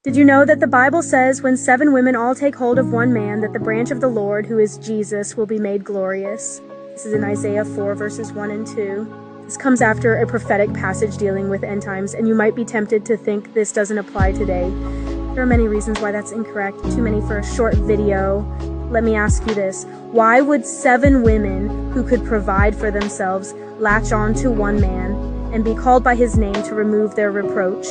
Did you know that the Bible says when 7 women all take hold of one man, that the branch of the Lord, who is Jesus, will be made glorious? This is in Isaiah 4, verses 1 and 2. This comes after a prophetic passage dealing with end times, and you might be tempted to think this doesn't apply today. There are many reasons why that's incorrect, too many for a short video. Let me ask you this. Why would 7 women who could provide for themselves latch on to one man and be called by his name to remove their reproach?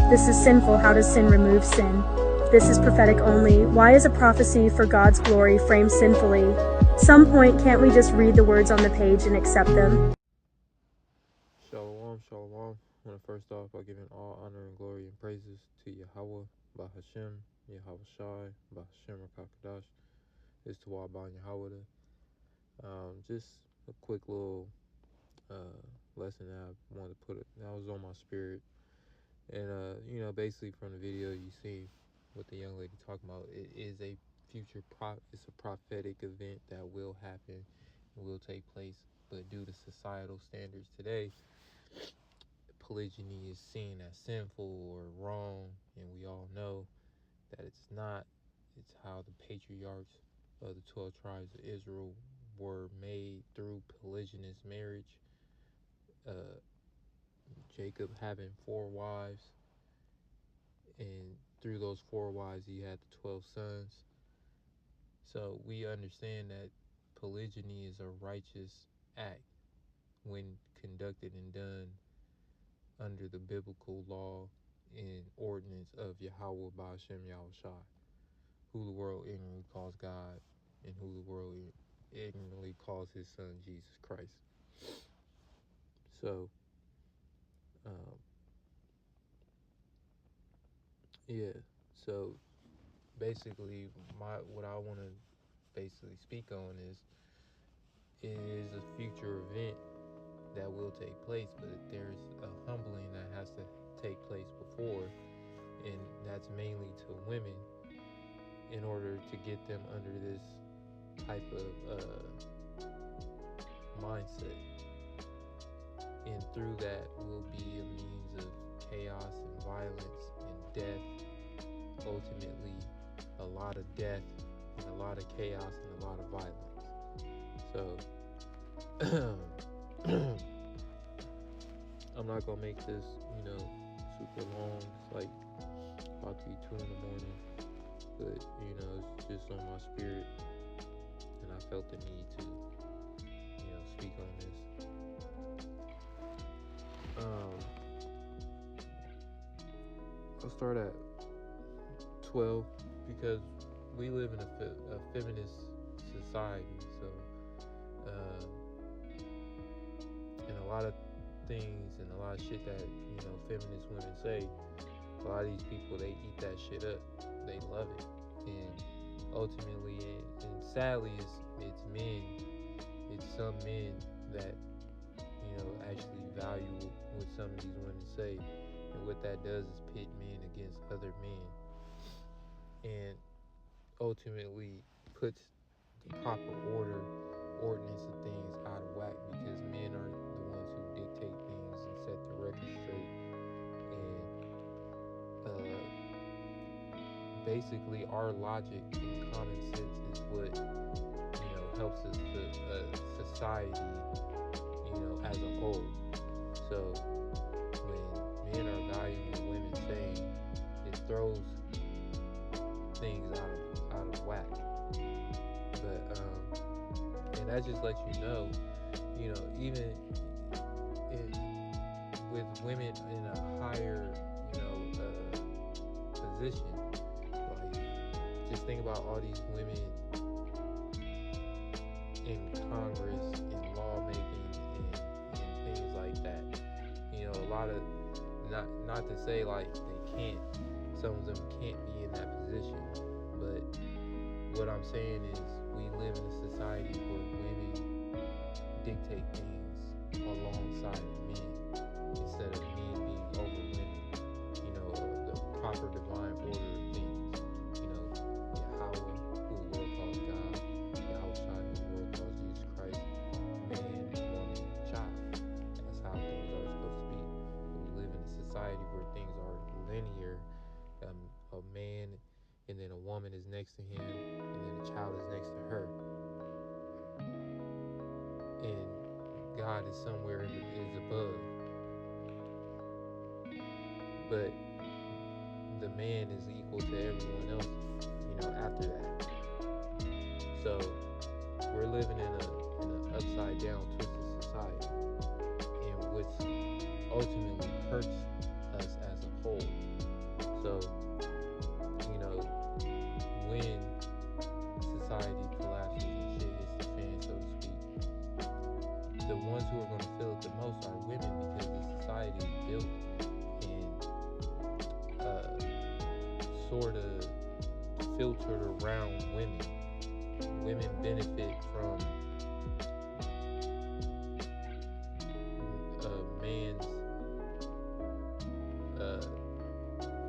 This is sinful. How does sin remove sin? This is prophetic only. Why is a prophecy for God's glory framed sinfully? At some point, can't we just read the words on the page and accept them? Shalom, shalom. I want to first off by giving all honor and glory and praises to Yahweh, Bahashem, Yahweh Shai, Bahashem Rakakadash. Is to Waban Yahweh. Just a quick little lesson that I wanted to that was on my spirit. And, basically from the video you see what the young lady talking about, it is a it's a prophetic event that will happen and will take place. But due to societal standards today, polygyny is seen as sinful or wrong, and we all know that it's not. It's how the patriarchs of the 12 tribes of Israel were made through polygynous marriage. Jacob having 4 wives, and through those 4 wives he had the 12 sons. So we understand that polygyny is a righteous act when conducted and done under the biblical law and ordinance of Yahweh Ba'ashem Yahweh Shai, who the world ignorantly calls God and who the world ignorantly calls his son Jesus Christ. So, so basically what I want to basically speak on is, it is a future event that will take place, but there's a humbling that has to take place before, and that's mainly to women in order to get them under this type of mindset, and through that will be a means of chaos and violence and death, ultimately a lot of death and a lot of chaos and a lot of violence. So I'm not gonna make this super long. It's like about to be 2 in the morning, but it's just on my spirit, and I felt the need to speak on this. I'll start at 12 because we live in a feminist society, so and a lot of things and a lot of shit that feminist women say, a lot of these people, they eat that shit up, they love it, and ultimately and sadly it's men, it's some men that actually value what some of these women say, and what that does is pit men against other men, and ultimately puts the proper ordinance of things out of whack, because men are the ones who dictate things and set the record straight, and basically our logic and common sense is what helps us to society as a whole. So when men are valuing what women say, it throws things out of whack. But and that just lets you know, even with women in a higher position, like just think about all these women in Congress, in lawmaking, and things like that. A lot of, not to say like they can't, some of them can't be in that position, but what I'm saying is we live in a society where women dictate things alongside men, instead of men being over women. The proper divine order of things. Yahweh, who the world calls God, Yahweh Shai, who the world calls Jesus Christ, man, woman, child. That's how things are supposed to be. We live in a society where things are linear, a man and then a woman is next to him and then a child is next to her. And God is somewhere is above. But the man is equal to everyone else, after that. So we're living in an upside down, twisted society, and which ultimately hurts us as a whole. So, when society collapses and shit hits the fan, so to speak, the ones who are going to feel it the most are women, because the society is built and sort of filtered around women. Women benefit from a man's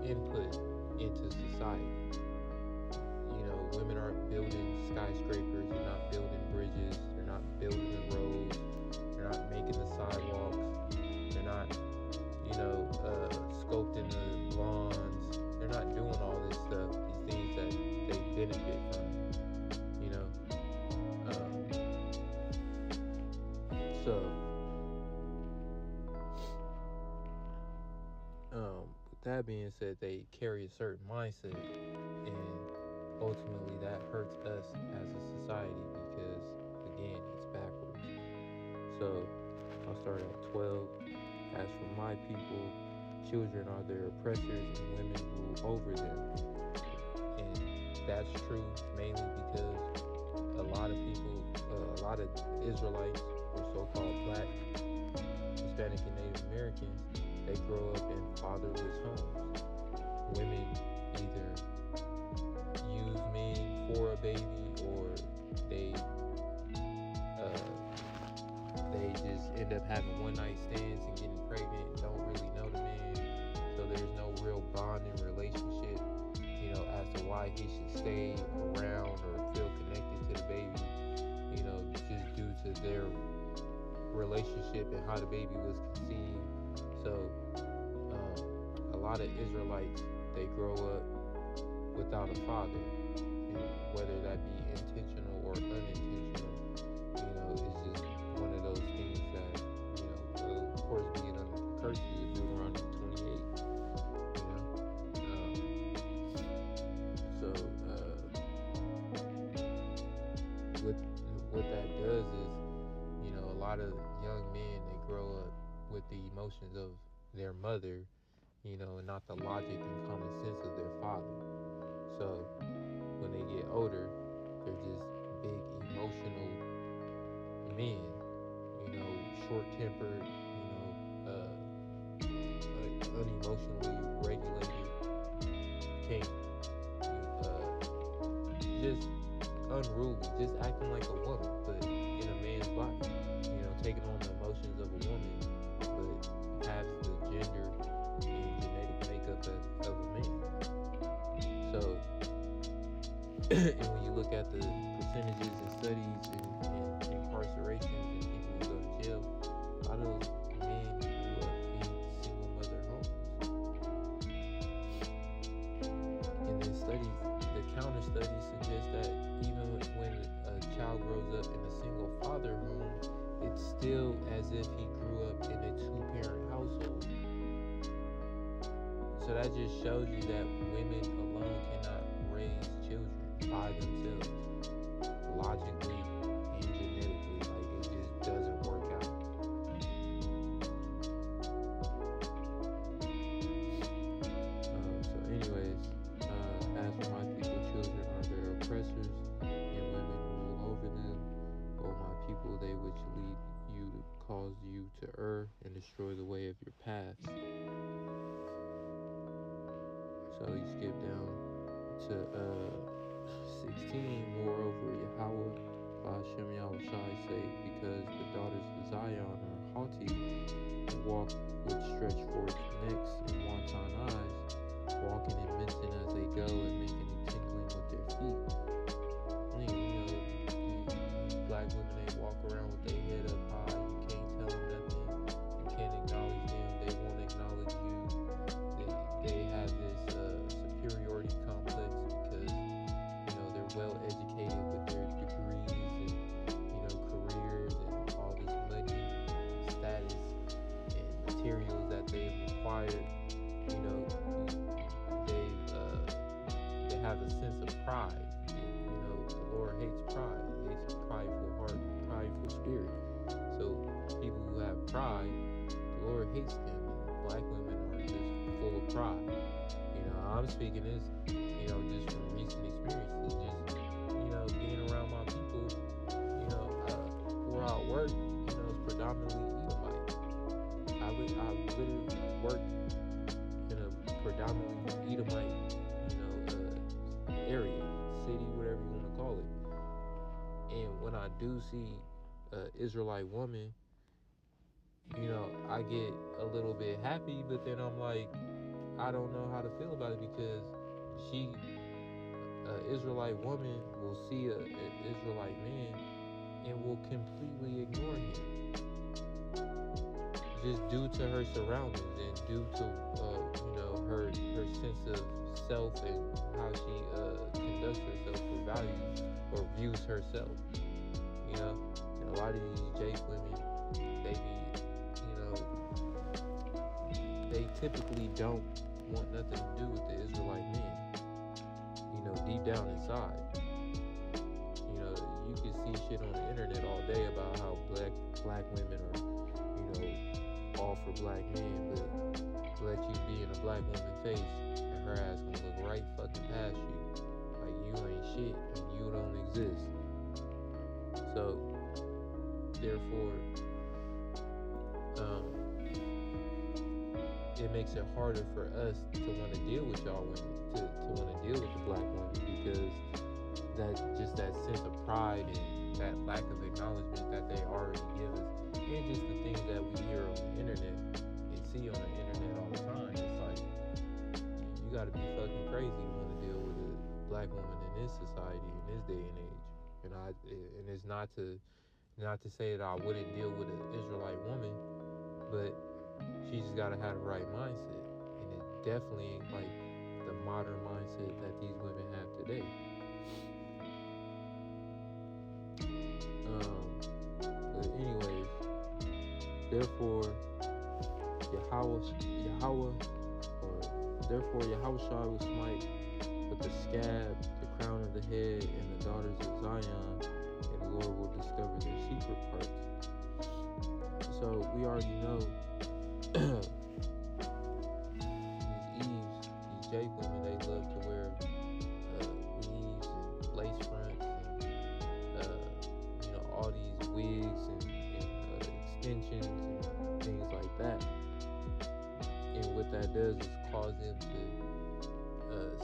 input into society. Women aren't building skyscrapers, they're not building bridges, they're not building the roads, they're not making the sidewalks, they're not, sculpting the lawns, they're not doing all this stuff, these things that they benefit from, with that being said, they carry a certain mindset, and ultimately that hurts us as a society because, again, it's backwards. So I'll start at 12. As for my people, children are their oppressors and women rule over them. And that's true mainly because a lot of people, a lot of Israelites or so-called Black, Hispanic, and Native Americans, they grow up in fatherless homes. Women either use men for a baby, or they just end up having one-night stands and getting pregnant and don't really know the man. So there's no real bonding relationship, as to why he should stay around or feel connected to the baby, just due to their relationship and how the baby was conceived. So a lot of Israelites, they grow up without a father, and whether that be intentional or unintentional, it's just one of those things that, of course, being under the curses of Deuteronomy 28, so what that does is, a lot of young men, they grow up with the emotions of their mother, and not the logic and common sense of their father. So when they get older, they're just big emotional men, short-tempered, unemotionally regulated, can't, just unruly, just acting like a woman, but in a man's body, taking on the emotions of a woman, but has the gender and genetic makeup of a man. So, and when you look at the percentages and studies and incarcerations and people who go to jail, a lot of those men grew up in single mother homes. And then the counter studies suggest that even when a child grows up in a single father home, it's still as if he grew up in a two-parent household. So that just shows you that women alone cannot raise children by themselves, logically and genetically. Like, it just doesn't work out. So anyways, as for my people, children are their oppressors, and women rule over them. O my people, they which lead you to cause you to err and destroy the way of your paths. So you skip down to 16. Moreover, Yahweh, Hashem Yahushai say, because the daughters of Zion are haughty and walk with stretched forth necks and wanton eyes, walking and mincing as they go and making a tinkling with their feet. These Black women, they walk around with their head up high. You can't tell them nothing. You can't acknowledge them. They won't acknowledge you. They have this superiority materials that they've acquired. You know, they have a sense of pride. And, you know, the Lord hates pride. He hates a prideful heart, prideful spirit. So people who have pride, the Lord hates them. And black women are just full of pride. You know, I'm speaking this, you know, just from recent experiences, just, you know, being around my people, you know, where I work, you know, it's predominantly Edomite. I literally worked in a predominantly Edomite, you know, area, city, whatever you want to call it. And when I do see an Israelite woman, you know, I get a little bit happy, but then I'm like, I don't know how to feel about it, because an Israelite woman will see an Israelite man and will completely ignore him, just due to her surroundings and due to you know, her sense of self and how she conducts herself or values or views herself. You know, and a lot of these Jake women, they be, you know, they typically don't want nothing to do with the Israelite men. You know, deep down inside, you know, you can see shit on the internet all day about how black women are, you know, all for black men, but let you be in a black woman's face and her ass gonna look right fucking past you, like you ain't shit and you don't exist. So therefore, it makes it harder for us to want to deal with y'all women, to want to deal with the black woman, because that sense of pride and that lack of acknowledgement that they already give us, and just the things that we hear on the internet and see on the internet all the time. It's like, you gotta be fucking crazy to want to deal with a black woman in this society, in this day and age. And it's not to say that I wouldn't deal with an Israelite woman, but she just gotta have the right mindset, and it definitely ain't like the modern mindset that these women have today. But anyways, therefore Yahushua will smite with the scab the crown of the head and the daughters of Zion, and the Lord will discover their secret parts. So we already know these Jake women, they love to wear weaves and lace fronts and you know, all these wigs and extensions and things like that. And what that does is cause them to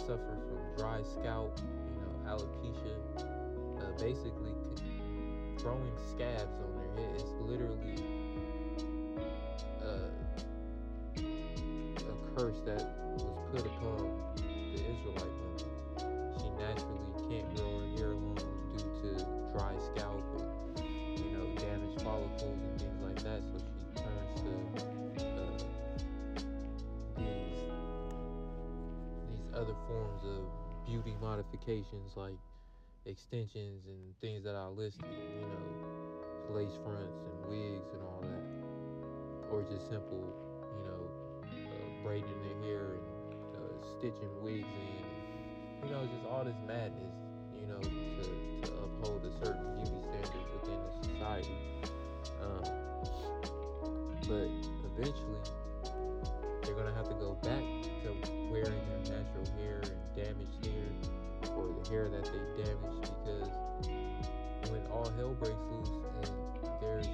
suffer from dry scalp, you know, alopecia, basically growing scabs on their head. It's literally a curse that was put upon the Israelite woman. She naturally can't grow her hair long due to dry scalp and, you know, damaged follicles and things like that. So she turns to these other forms of beauty modifications, like extensions and things that I listed, you know, lace fronts and wigs and all that, or just simple, you know, braiding their hair and stitching wigs in, and, you know, just all this madness, you know, to uphold a certain beauty standard within the society. But eventually, they're gonna have to go back to wearing their natural hair and damaged hair, or the hair that they damaged, because when all hell breaks loose and there's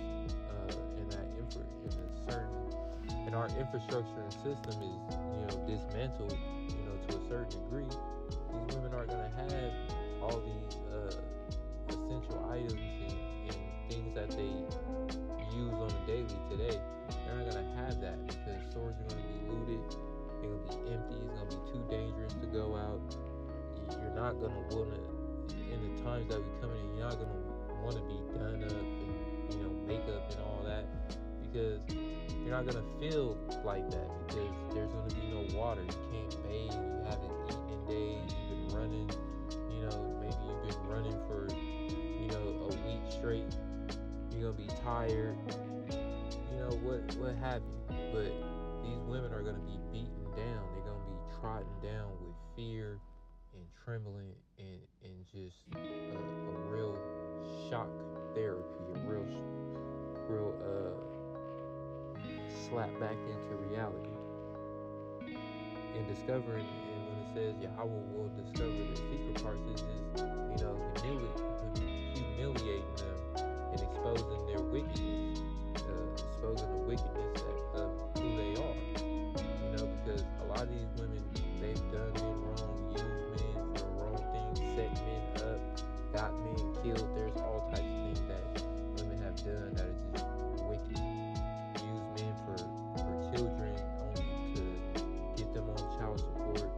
and our infrastructure and system is, you know, dismantled, you know, to a certain degree, these women aren't gonna have all these essential items and things that they use on a daily today. They're not gonna have that, because stores are gonna be looted, they're gonna be empty, it's gonna be too dangerous to go out. You're not gonna wanna, in the times that we coming in, you're not gonna wanna be done up and, you know, makeup and all that, because you're not gonna feel like that, because there's gonna be no water. You can't bathe, you haven't eaten in days, you've been running, you know, maybe you've been running for, you know, a week straight, You're gonna be tired. You know what have you. But these women are gonna be beaten down. They're gonna be trodden down with fear and trembling and just a real shock therapy, a real slap back into reality. And discovering, and when it says Yahweh will discover their secret parts, it's just, humiliating them and exposing their wickedness, exposing the wickedness of who they are. Because a lot of these women, they've done men wrong, used men for wrong things, set men up, got men killed. There's all types of things that women have done that is just wicked. Use men for children only to get them on child support.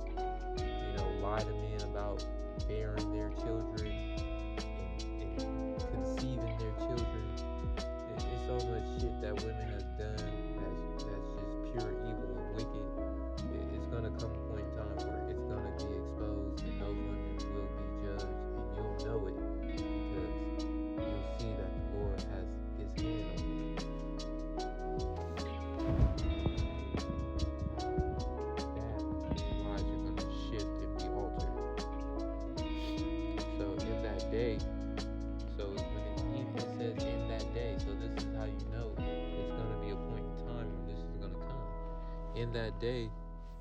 Lie to men about bearing their children and conceiving their children. It's so much shit that women have done that's just pure evil and wicked. It's gonna come a point in time where it's gonna be exposed, and those women will be judged, and you'll know it because you'll see that the Lord has His hand on you. That lives are gonna shift and be altered. So in that day, so when it says in that day, so this is how you know it's gonna be a point in time when this is gonna come. In that day,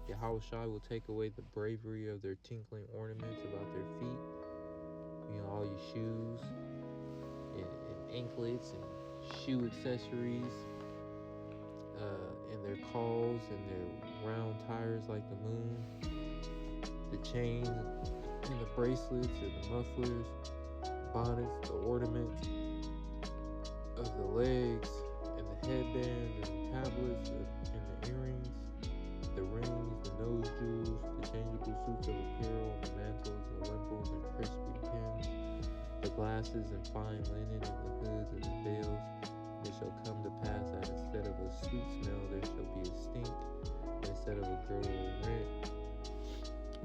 Yahweh Shai will take away the bravery of their tinkling ornaments about their feet. All your shoes and anklets and shoe accessories, and their calls and their round tires like the moon, the chains and the bracelets and the mufflers, bonnets, the ornaments of the legs and the headbands and the tablets and the earrings, the rings, the nose jewels, the changeable suits of apparel, the mantles, the wimples and crispy pins, the glasses and fine linen and the hoods and the veils. It shall come to pass that instead of a sweet smell there shall be a stink, and instead of a girdle rent,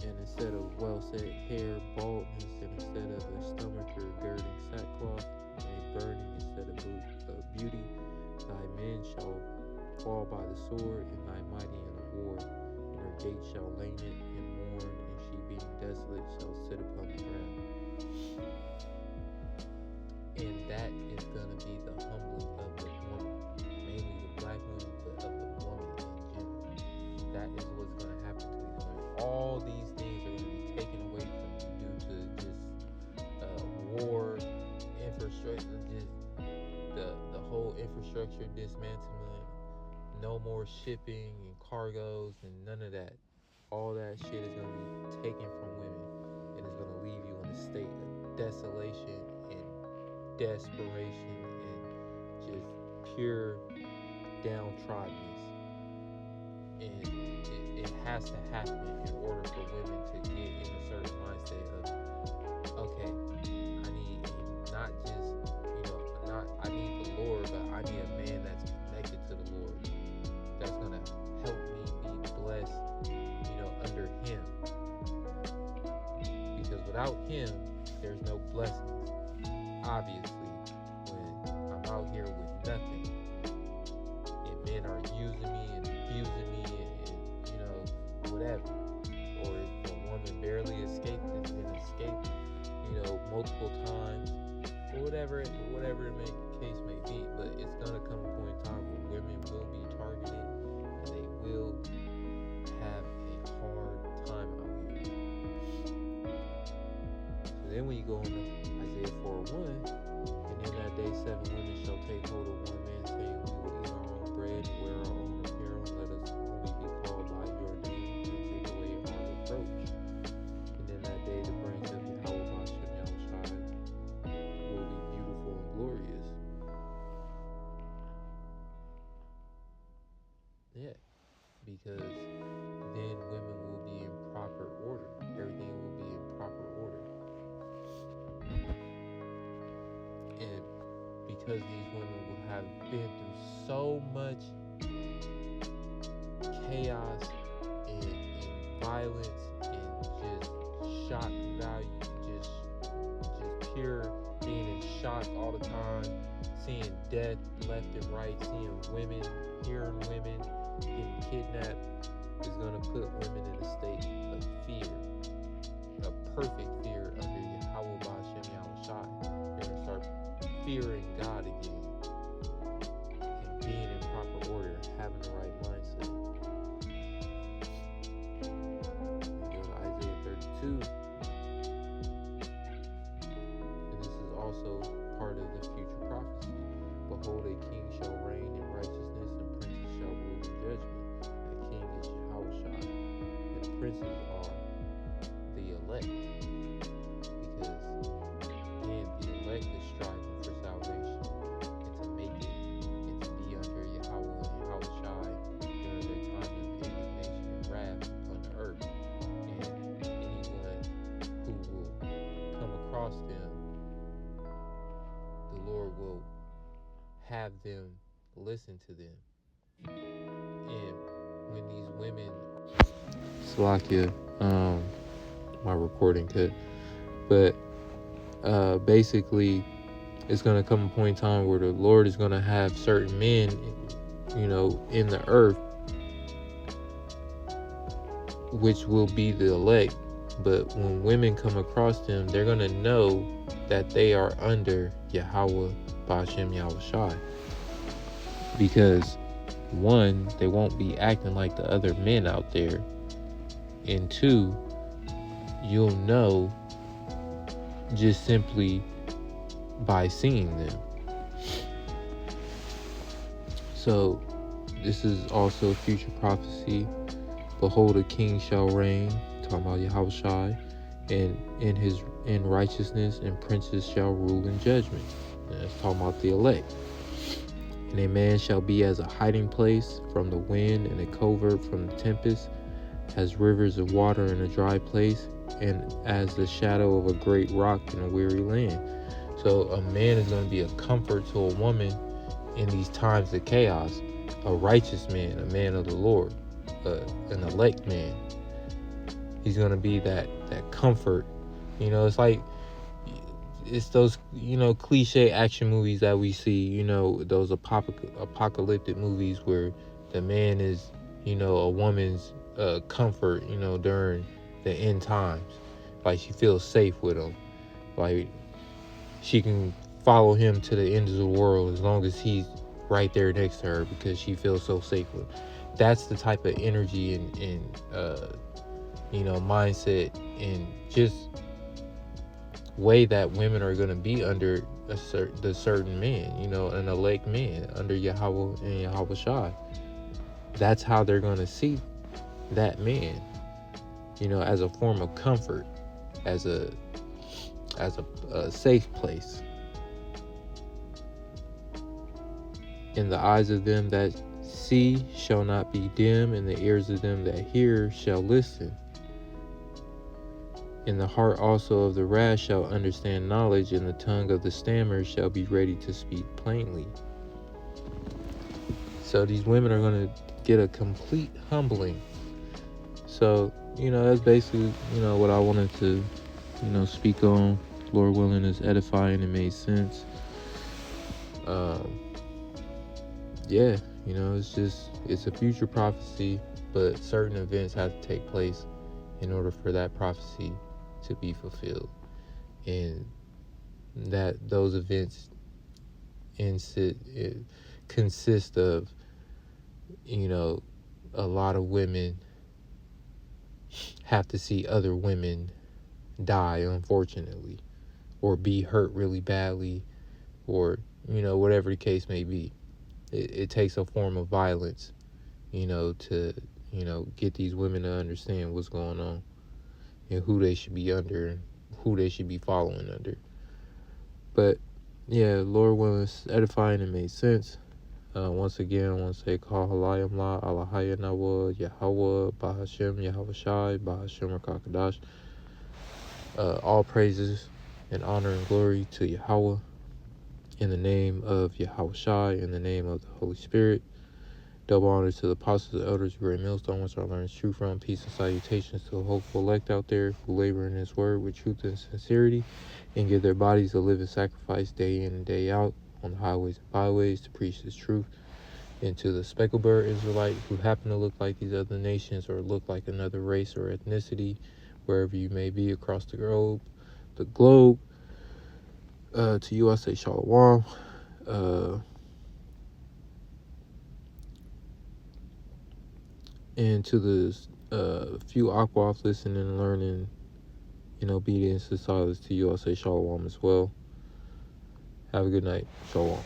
and instead of well-set hair baldness, and instead of a stomacher girding sackcloth, and a burning instead of beauty. Thy men shall fall by the sword, and thy mighty in the war. And her gate shall lament and mourn, and she being desolate shall sit upon the ground. And that is going to be the humbling of the woman, mainly the black woman, but of the woman in general. That is what's going to happen to these women. All these things are going to be taken away from you due to just war, infrastructure, just the whole infrastructure dismantling, no more shipping and cargoes and none of that. All that shit is going to be taken from women, and it's going to leave you in a state of desolation and desperation and just pure downtroddeness. And it has to happen in order for women to get in a certain mindset of, okay, I need not just, I need the Lord, but I need a man that's connected to the Lord, that's going to help me be blessed, under Him. Because without Him, there's no blessings. Obviously, when I'm out here with nothing, and men are using me and abusing me and whatever, or if a woman barely escaped and then escaped, multiple times, or whatever the case may be, but it's gonna come a point in time where women will be targeted and they will have a hard time out here. So then when you go into Isaiah 4:1, and in that day 7 women shall take hold of one man, saying, we will eat our own bread and wear our own apparel, let us only be called by your name and take away our reproach. And in that day the branch of Yahweh Bashem Yahushai will be beautiful and glorious. Yeah, because then women will be in proper order. Everything will be in proper order. And because these women will have been through so much chaos and violence and just shock value, just pure being in shock all the time, seeing death left and right, seeing women, hearing women getting kidnapped, is going to put women in a state of fear, a perfect fear under Yahweh Ba'ashem Yahushai. They're going to start fearing God again and being in proper order, having the right mindset. Go to Isaiah 32. And this is also part of the future prophecy. Behold, a king shall reign in righteousness, and princes shall rule in judgment. That king is Yahushua, and princes are the elect. Because, again, the elect is striving for salvation and to make it and to be under Yahweh and Yahushua during their time of indignation and wrath upon the earth. And anyone who will come across them, the Lord will have them listen to them. And when these women, Salakia, my recording cut, but basically it's going to come a point in time where the Lord is going to have certain men, in the earth, which will be the elect. But when women come across them, they're going to know that they are under Yahweh Ba'ashem Yahushai. Because, one, they won't be acting like the other men out there. And two, you'll know just simply by seeing them. So, this is also future prophecy. Behold, a king shall reign, talking about Yahushai, and in righteousness, and princes shall rule in judgment. And that's talking about the elect. And a man shall be as a hiding place from the wind, and a covert from the tempest, as rivers of water in a dry place, and as the shadow of a great rock in a weary land. So a man is going to be a comfort to a woman in these times of chaos. A righteous man, a man of the Lord, an elect man. He's going to be that comfort. It's those, cliche action movies that we see, those apocalyptic movies where the man is, a woman's comfort, during the end times. Like, she feels safe with him. Like, she can follow him to the ends of the world as long as he's right there next to her because she feels so safe with him. That's the type of energy and mindset and just way that women are going to be under the certain man, an elect man under Yahweh and Yahushua. That's how they're going to see that man, as a form of comfort, as a safe place. In the eyes of them that see shall not be dim, and the ears of them that hear shall listen. In the heart also of the rash shall understand knowledge, and the tongue of the stammer shall be ready to speak plainly. So these women are going to get a complete humbling. So, that's basically, what I wanted to, speak on. Lord willing, is edifying and made sense. It's a future prophecy, but certain events have to take place in order for that prophecy to be fulfilled, and that those events consist of a lot of women have to see other women die, unfortunately, or be hurt really badly, or whatever the case may be. It takes a form of violence to get these women to understand what's going on and who they should be under and who they should be following under. But yeah, Lord willing, it's edifying and made sense. Once again, I want to say, Kal Halayim La, Alahaya Nawa, Yahweh, Bahashem, Yahushai, Bahashem Rakakadash. All praises and honor and glory to Yahweh, in the name of Yahushai, in the name of the Holy Spirit. Double honor to the apostles, the elders, great millstone, which I learned truth from. Peace and salutations to the hopeful elect out there who labor in His word with truth and sincerity, and give their bodies a living sacrifice day in and day out, on the highways and byways to preach this truth. And to the speckled bird Israelite who happen to look like these other nations or look like another race or ethnicity, wherever you may be across the globe, to you I say shalom. And to the few Akwath listening and learning in obedience to silence, to you I say shalom as well. Have a good night. Shalom.